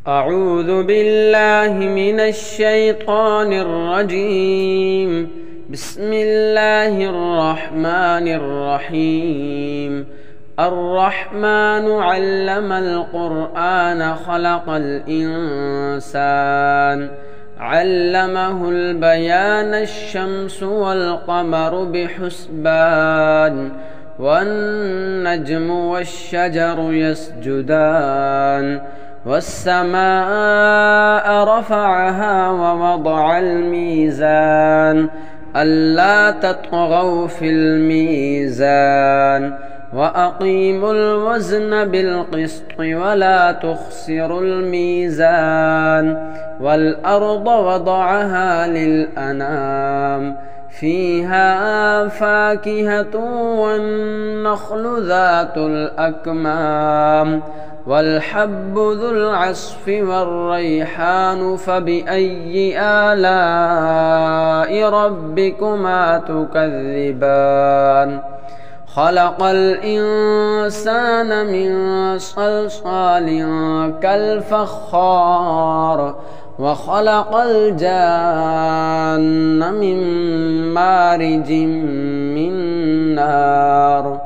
أعوذ بالله من الشيطان الرجيم. بسم الله الرحمن الرحيم. الرحمن علم القرآن خلق الإنسان علمه البيان الشمس والقمر بحسبان والنجم والشجر يسجدان والسماء رفعها ووضع الميزان ألا تطغوا في الميزان وأقيموا الوزن بالقسط ولا تخسروا الميزان والأرض وضعها للأنام فيها فاكهة والنخل ذات الأكمام والحب ذو العصف والريحان فبأي آلاء ربكما تكذبان خلق الإنسان من صلصال كالفخار وخلق الجان من مارج من نار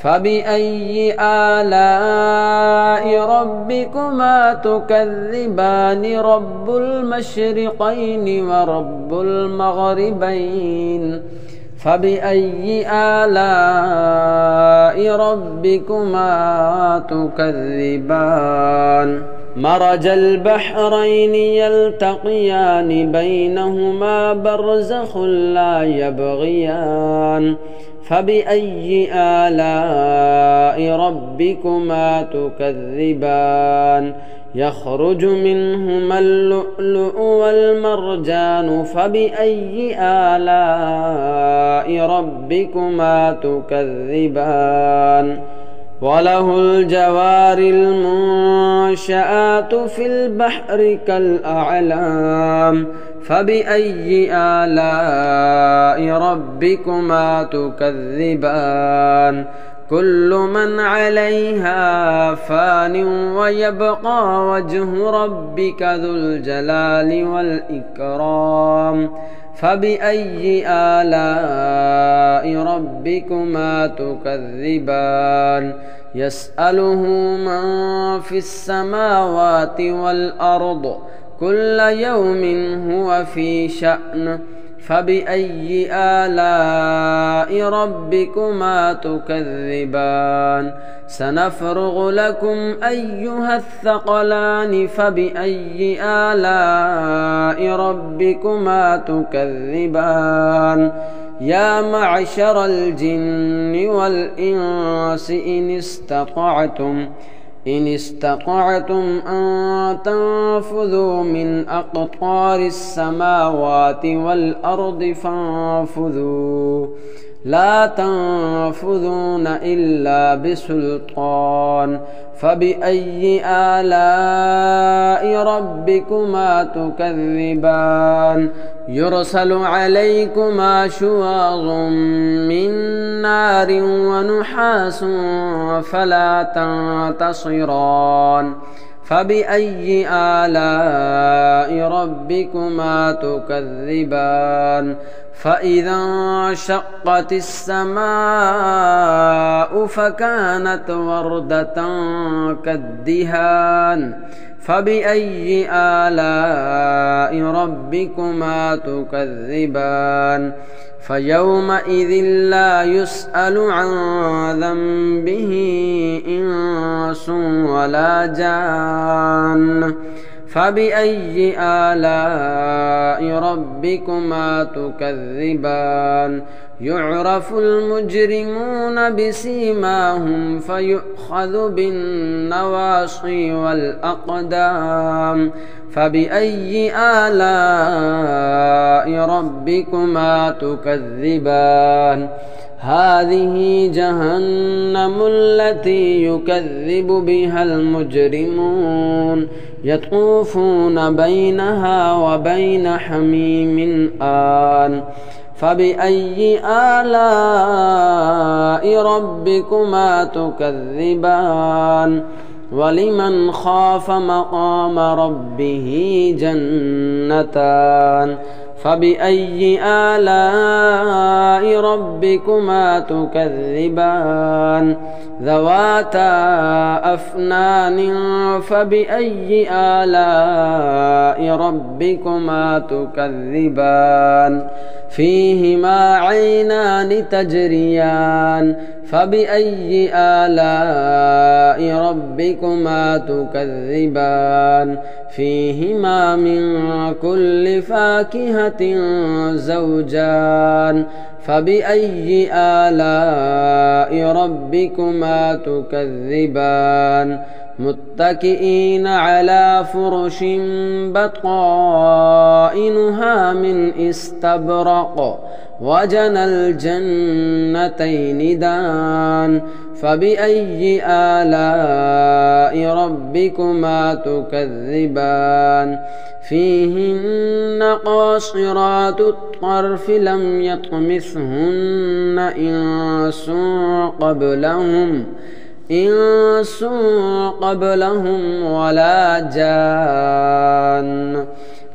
فبأي آلاء ربكما تكذبان رب المشرقين ورب المغربين فبأي آلاء ربكما تكذبان مرج البحرين يلتقيان بينهما برزخ لا يبغيان فبأي آلاء ربكما تكذبان يخرج منهما اللؤلؤ والمرجان فبأي آلاء ربكما تكذبان وله الجوار المنشآت في البحر كالأعلام فبأي آلاء ربكما تكذبان كل من عليها فان ويبقى وجه ربك ذو الجلال والإكرام فبأي آلاء ربكما تكذبان يسأله من في السماوات والأرض كل يوم هو في شأن فبأي آلاء ربكما تكذبان سنفرغ لكم أيها الثقلان فبأي آلاء ربكما تكذبان يا معشر الجن والإنس إن استطعتم أن تنفذوا من أقطار السماوات والأرض فانفذوا لا تنفذون إلا بسلطان فبأي آلاء ربكما تكذبان يرسل عليكما شواظ من نار ونحاس فلا تنتصران فبأي آلاء ربكما تكذبان فإذا انشقت السماء فكانت وردة كالدهان فبأي آلاء ربكما تكذبان فيومئذ لا يسأل عن ذنبه إنس ولا جان فبأي آلاء ربكما تكذبان يعرف المجرمون بسيماهم فيؤخذ بالنواصي والأقدام فبأي آلاء ربكما تكذبان هذه جهنم التي يكذب بها المجرمون يطوفون بينها وبين حميم آن فبأي آلاء ربكما تكذبان ولمن خاف مقام ربه جنتان فبأي آلاء ربكما تكذبان ذواتا أفنان فبأي آلاء ربكما تكذبان فيهما عينان تجريان فبأي آلاء ربكما تكذبان فيهما من كل فاكهة زوجان فبأي آلاء ربكما تكذبان متكئين على فرش بطائنها من استبرق وجنى الجنتين دان فبأي آلاء ربكما تكذبان فيهن قاصرات الطرف لم يطمثهن إنس قبلهم ولا جان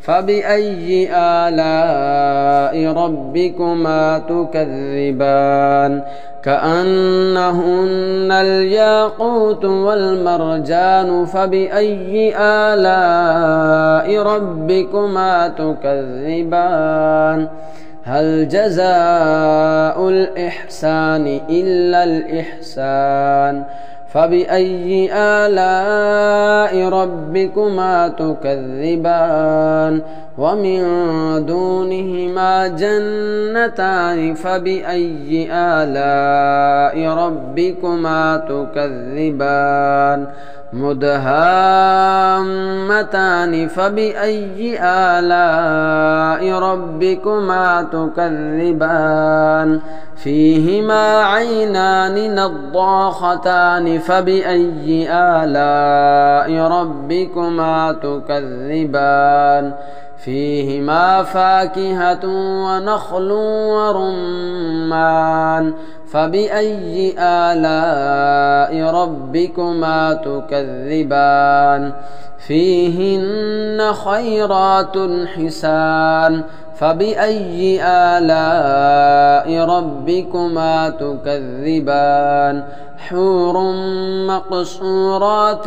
فبأي آلاء ربكما تكذبان كأنهن الياقوت والمرجان فبأي آلاء ربكما تكذبان هل جزاء الإحسان إلا الإحسان فبأي آلاء ربكما تكذبان ومن دونهما جنتان فبأي آلاء ربكما تكذبان مدهامتان فبأي آلاء ربكما تكذبان فيهما عينان نضاختان فبأي آلاء ربكما تكذبان فيهما فاكهة ونخل ورمان فبأي آلاء ربكما تكذبان فيهن خيرات حسان فبأي آلاء ربكما تكذبان حور مقصورات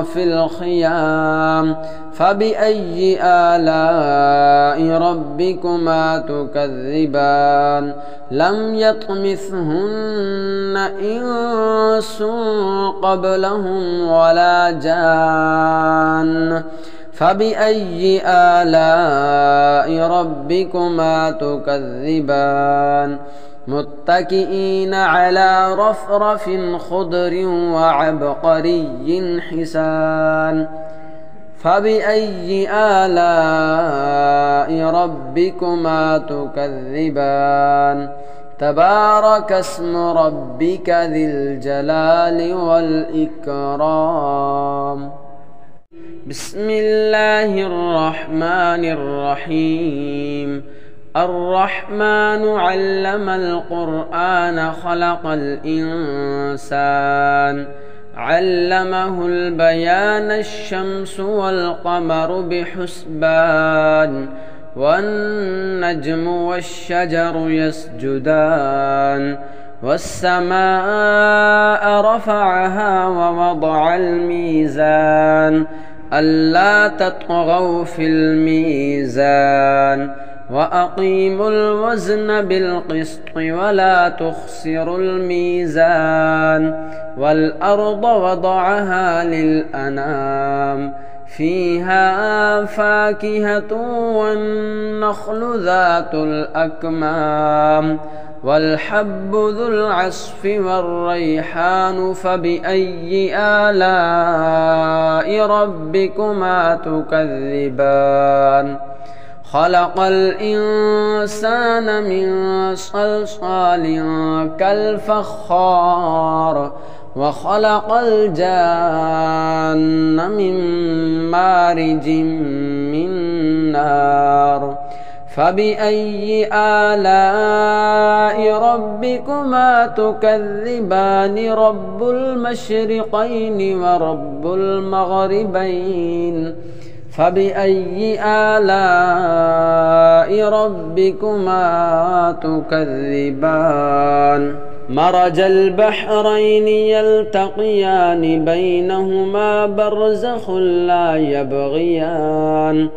في الخيام فبأي آلاء ربكما تكذبان لم يطمثهن إنس قبلهم ولا جان فبأي آلاء ربكما تكذبان متكئين على رفرف خضر وعبقري حسان فبأي آلاء ربكما تكذبان تبارك اسم ربك ذي الجلال والإكرام بسم الله الرحمن الرحيم الرحمن علم القرآن خلق الإنسان علمه البيان الشمس والقمر بحسبان والنجم والشجر يسجدان والسماء رفعها ووضع الميزان ألا تطغوا في الميزان وأقيموا الوزن بالقسط ولا تخسروا الميزان والأرض وضعها للأنام فيها فاكهة والنخل ذات الأكمام والحب ذو العصف والريحان فبأي آلاء ربكما تكذبان خلق الإنسان من صلصال كالفخار وخلق الجان من مارج من نار فبأي آلاء ربكما تكذبان رب المشرقين ورب المغربين فبأي آلاء ربكما تكذبان مرج البحرين يلتقيان بينهما برزخ لا يبغيان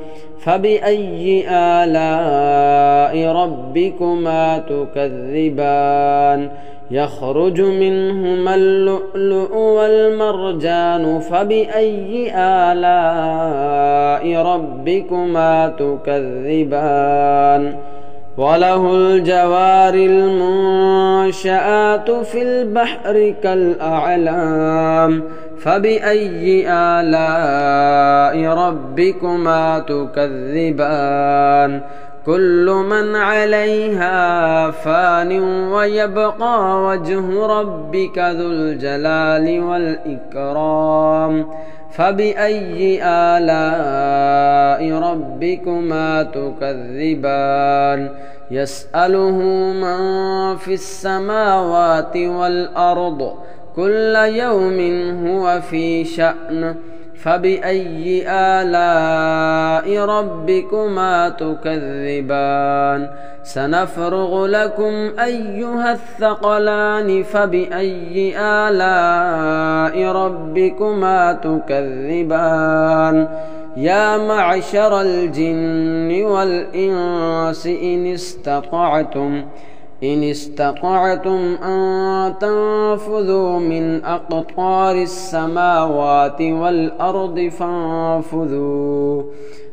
فبأي آلاء ربكما تكذبان يخرج منهما اللؤلؤ والمرجان فبأي آلاء ربكما تكذبان وله الجوار المنشآت في البحر كالأعلام فبأي آلاء ربكما تكذبان كل من عليها فان ويبقى وجه ربك ذو الجلال والإكرام فبأي آلاء ربكما تكذبان يسأله من في السماوات والأرض كل يوم هو في شأن فبأي آلاء ربكما تكذبان سنفرغ لكم أيها الثقلان فبأي آلاء ربكما تكذبان يا معشر الجن والإنس إن استطعتم أن تنفذوا من أقطار السماوات والأرض فانفذوا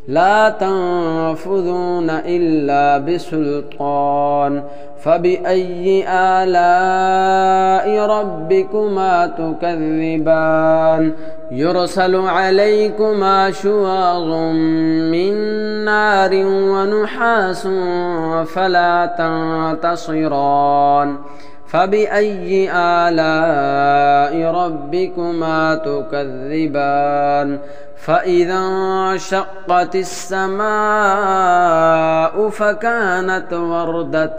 لا تنفذون إلا بسلطان فبأي آلاء ربكما تكذبان يرسل عليكما شواظ من نار ونحاس فلا تنتصران فبأي آلاء ربكما تكذبان فإذا انشقت السماء فكانت وردة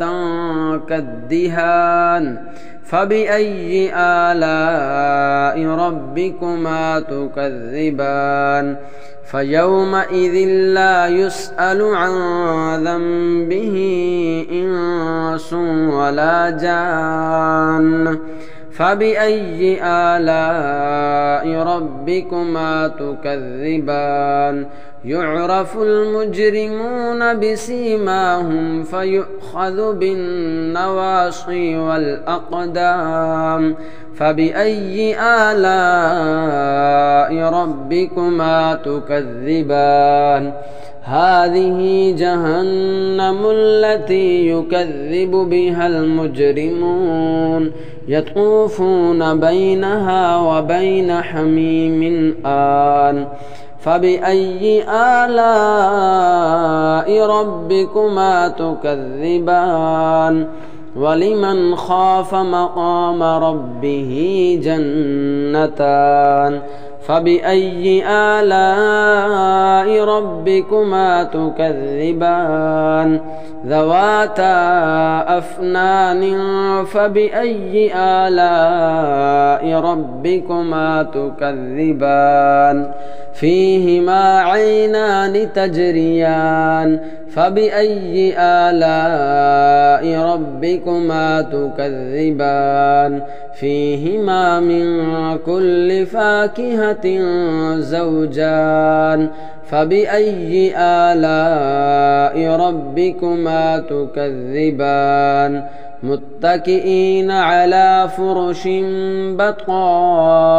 كالدهان فبأي آلاء ربكما تكذبان فيومئذ لا يسأل عن ذنبه إنس ولا جان فبأي آلاء ربكما تكذبان يعرف المجرمون بسيماهم فيؤخذ بالنواصي والأقدام فبأي آلاء ربكما تكذبان هذه جهنم التي يكذب بها المجرمون يطوفون بينها وبين حميم آن فبأي آلاء ربكما تكذبان ولمن خاف مقام ربه جنتان فبأي آلاء ربكما تكذبان ذواتا أفنان فبأي آلاء ربكما تكذبان فيهما عينان تجريان فبأي آلاء ربكما تكذبان فيهما من كل فاكهة زوجان فبأي آلاء ربكما تكذبان متكئين على فرش بطائنها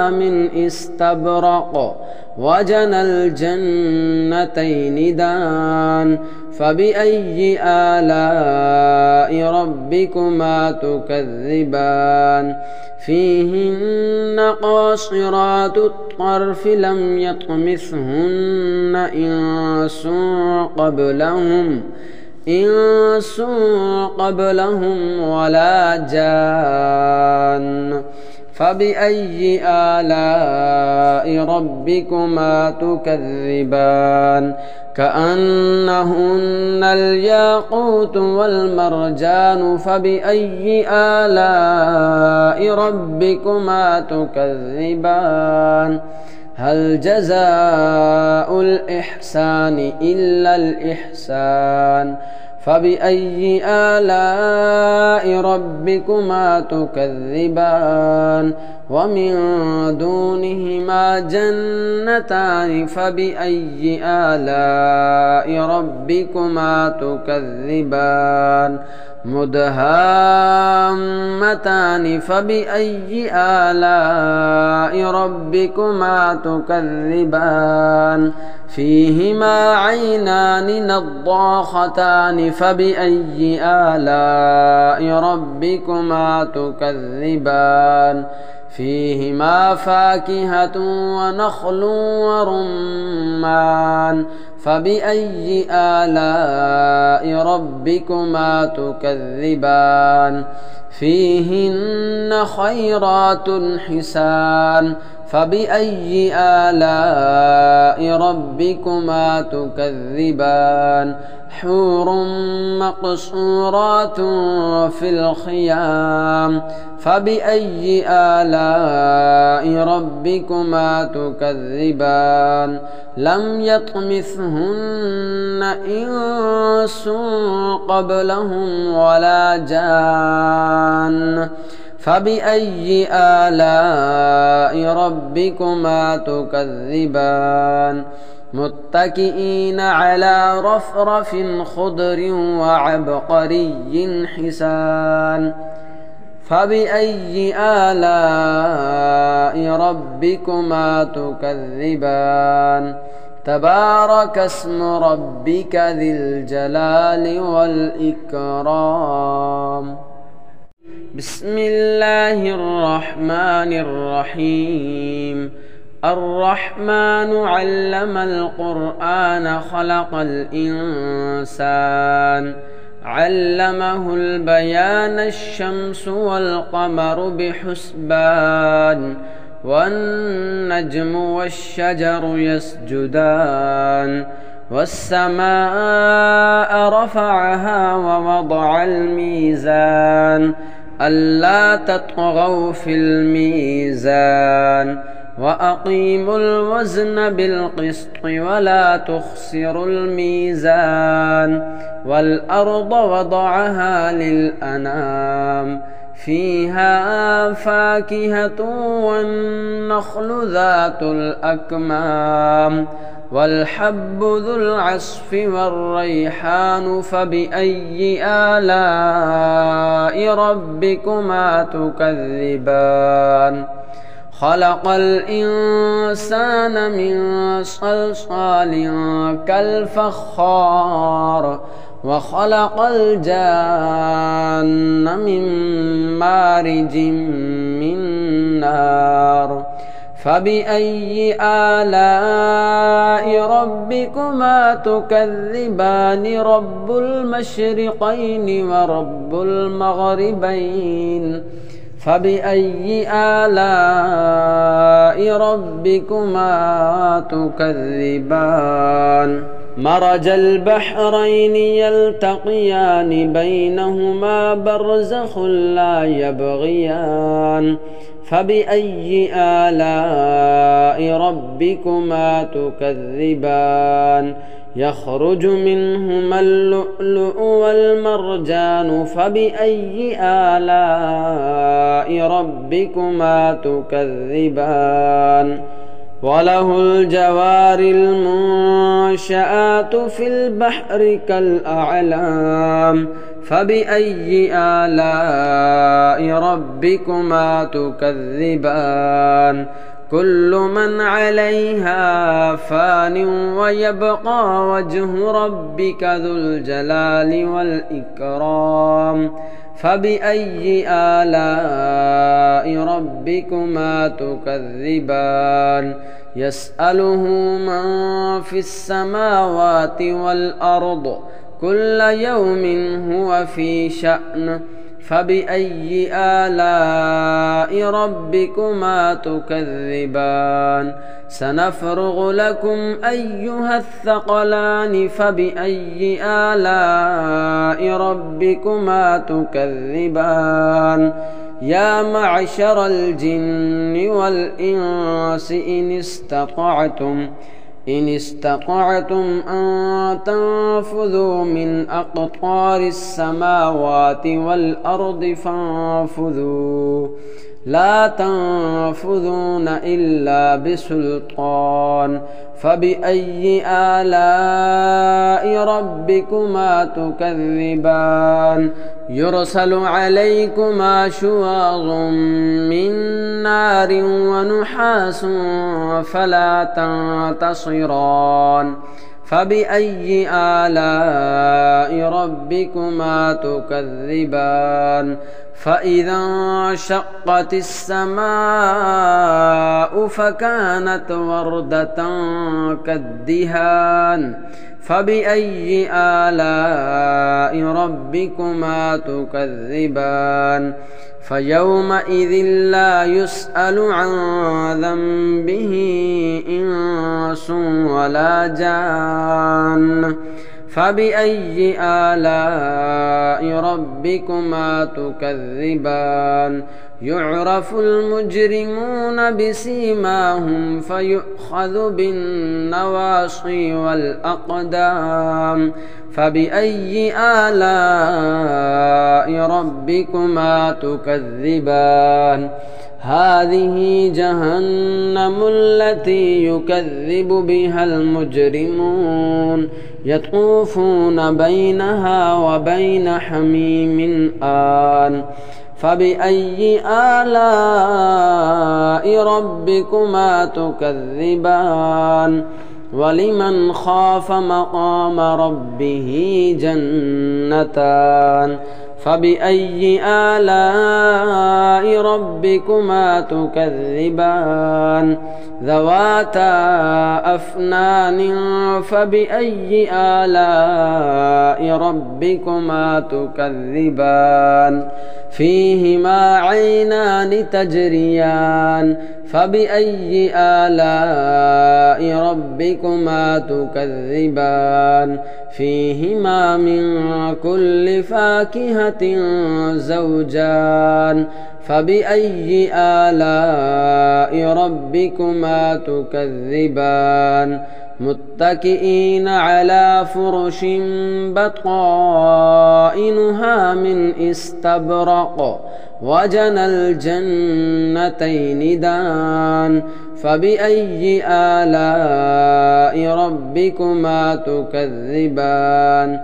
من استبرق وجنى الجنتين دان فبأي آلاء ربكما تكذبان فيهن قاصرات الطرف لم يطمثهن إنس قبلهم ولا جان فبأي آلاء ربكما تكذبان كأنهن الياقوت والمرجان فبأي آلاء ربكما تكذبان هل جزاء الإحسان إلا الإحسان فبأي آلاء ربكما تكذبان ومن دونهما جنتان فبأي آلاء ربكما تكذبان مدهامتان فبأي آلاء ربكما تكذبان فيهما عينان نضاختان فبأي آلاء ربكما تكذبان فيهما فاكهة ونخل ورمان فبأي آلاء ربكما تكذبان فيهن خيرات حسان فبأي آلاء ربكما تكذبان حور مقصورات في الخيام فبأي آلاء ربكما تكذبان لم يطمثهن إنس قبلهم ولا جان فبأي آلاء ربكما تكذبان متكئين على رفرف خضر وعبقري حسان فبأي آلاء ربكما تكذبان تبارك اسم ربك ذي الجلال والإكرام بسم الله الرحمن الرحيم الرحمن علم القرآن خلق الإنسان علمه البيان الشمس والقمر بحسبان والنجم والشجر يسجدان والسماء رفعها ووضع الميزان ألا تطغوا في الميزان وأقيموا الوزن بالقسط ولا تخسروا الميزان والأرض وضعها للأنام فيها فاكهة والنخل ذات الأكمام والحب ذو العصف والريحان فبأي آلاء ربكما تكذبان خلق الإنسان من صلصال كالفخار وخلق الجان من مارج من نار فبأي آلاء ربكما تكذبان رب المشرقين ورب المغربين فبأي آلاء ربكما تكذبان مرج البحرين يلتقيان بينهما برزخ لا يبغيان فبأي آلاء ربكما تكذبان يخرج منهما اللؤلؤ والمرجان فبأي آلاء ربكما تكذبان وله الجوار المنشآت في البحر كالأعلام فبأي آلاء ربكما تكذبان كل من عليها فان ويبقى وجه ربك ذو الجلال والإكرام فبأي آلاء ربكما تكذبان يسأله من في السماوات والأرض كل يوم هو في شأن فبأي آلاء ربكما تكذبان سنفرغ لكم أيها الثقلان فبأي آلاء ربكما تكذبان يا معشر الجن والإنس إن استطعتم أن تنفذوا من أقطار السماوات والأرض فانفذوا لا تنفذون إلا بسلطان فبأي آلاء ربكما تكذبان يرسل عليكما شواظ من نار ونحاس فلا تنتصران فبأي آلاء ربكما تكذبان فإذا انشقت السماء فكانت وردة كالدهان فبأي آلاء ربكما تكذبان فيومئذ لا يسأل عن ذنبه إنس ولا جان فبأي آلاء ربكما تكذبان يعرف المجرمون بسيماهم فيؤخذ بالنواصي والأقدام فبأي آلاء ربكما تكذبان هذه جهنم التي يكذب بها المجرمون يطوفون بينها وبين حميم آن فبأي آلاء ربكما تكذبان ولمن خاف مقام ربه جنتان فبأي آلاء ربكما تكذبان ذواتا أفنان فبأي آلاء ربكما تكذبان فيهما عينان تجريان فبأي آلاء ربكما تكذبان فيهما من كل فاكهة زوجان فبأي آلاء ربكما تكذبان متكئين على فرش بطائنها من استبرق وجنى الجنتين دان فبأي آلاء ربكما تكذبان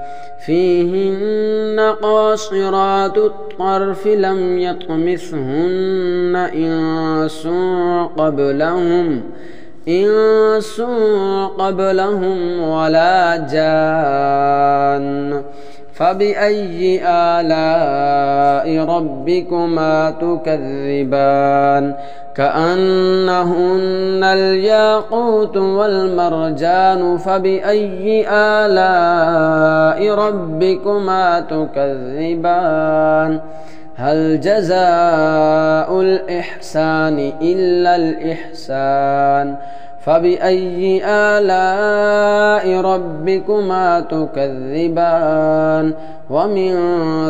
فيهن قاصرات الطرف لم يطمثهن إنس قبلهم ولا جان فبأي آلاء ربكما تكذبان كأنهن الياقوت والمرجان فبأي آلاء ربكما تكذبان هل جزاء الإحسان إلا الإحسان فبأي آلاء ربكما تكذبان ومن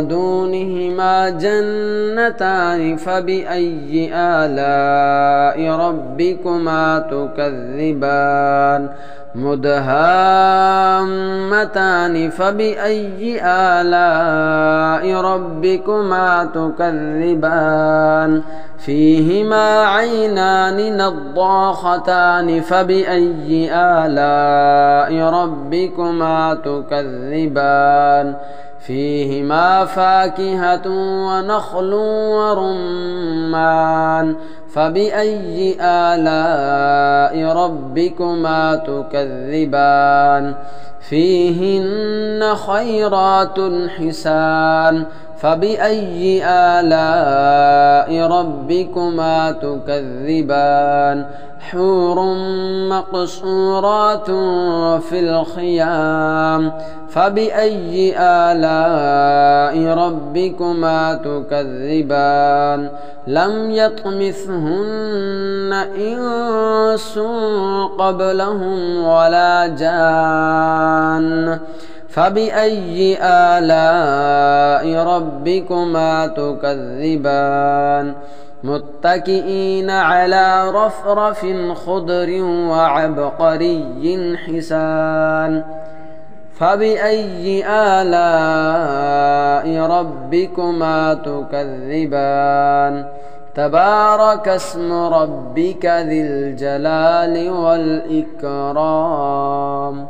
دونهما جنتان فبأي آلاء ربكما تكذبان مدهامتان فبأي آلاء ربكما تكذبان فيهما عينان نضاختان فبأي آلاء ربكما تكذبان فيهما فاكهة ونخل ورمان فبأي آلاء ربكما تكذبان فيهن خيرات حسان فبأي آلاء ربكما تكذبان حور مقصورات في الخيام فبأي آلاء ربكما تكذبان لم يطمثهن إنس قبلهم ولا جان فبأي آلاء ربكما تكذبان متكئين على رفرف خضر وعبقري حسان فبأي آلاء ربكما تكذبان تبارك اسم ربك ذي الجلال والإكرام.